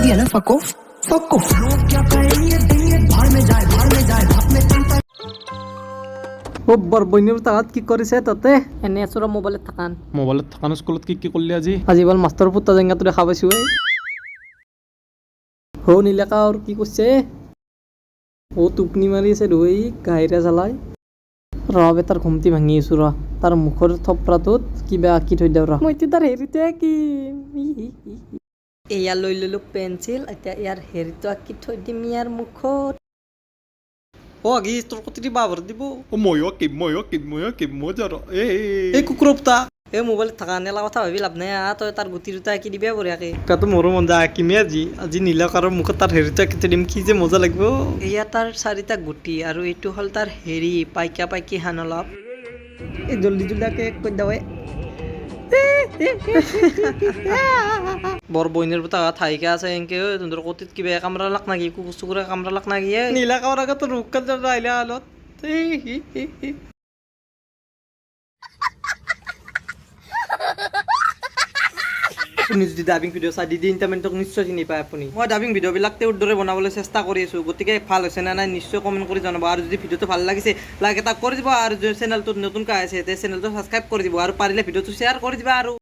दिया ना fuck off लोग क्या कहेंगे देंगे भाड़ में जाए भाप में चलता ও বৰ বইনৰ তাত কি কৰিছে তাতে এনে আছৰা মোবাইলত থাকান স্কুলত কি কৰিলি আজি আজি বল মাষ্টৰ পুত্তা জেংগাটো দেখা পাইছো হো নীলাকা আৰু কি কৈছে ও টোপনি মাৰি আছে ধুই গাইৰা জ্বালাই ৰবে তাৰ ঘুমটি ভাঙি আছো ৰ তাৰ মুখৰ থপৰাটোত কিবা আঁকি থৈ দিওঁ ৰ মইতো তাৰ হেৰিতে আঁকিম এয়া লৈ ললো পেঞ্চিল এতিয়া ইয়াৰ হেৰিটো আঁকি থৈ দিম ইয়াৰ মুখত ও আগে তোৰ কতি বাবৰ দিব ময়ো কিম মজা এই কুকুৰ পুতা এই মোবাইলত থকা নেলা কথা ভাবি লাভ নাই তই তাৰ গুটি দুটা আঁকি দিবি বঢ়িয়াকে তাতো মোৰো মন যায় আঁকিমে আজি নীলকাৰৰ মুখত তাৰ হেৰিটো আঁকি থৈ দিম কি যে মজা লাগিব এয়া তাৰ 4টা গুটি আৰু এইটো হ'ল তাৰ হেৰি পাইকি হান অলপ এই জলদি আঁকি কৈ দাৱে বৰ বইনেৰ পুতা ঠাইকে আছে এনকে তোৰ কতিত কিবা কামৰা লাগ নাকি কুকুৰ চুকুৰে কামৰা লাগ নাকি নীলাকাৰৰ আগত ৰুক্কাত যাইলে আলত আপুনি যদি ডাবিং ভিডিঅ' চাই দি ইণ্টাৰনেটক নিশ্চয় চিনি পায় আপুনি মই ডাবিং ভিডিঅ'বিলাক তেওঁৰ দৰে বনাবলৈ চেষ্টা কৰি আছোঁ গতিকে ভাল হৈছে নে নাই নিশ্চয় কমেণ্ট কৰি জনাব আৰু যদি ভিডিঅ'টো ভাল লাগিছে লাইক এটা কৰি দিব আৰু চেনেলটোত নতুনকৈ আহিছে চেনেলটো ছাবস্ক্ৰাইব কৰি দিব আৰু পাৰিলে ভিডিঅ'টো শ্বেয়াৰ কৰি দিবা আৰু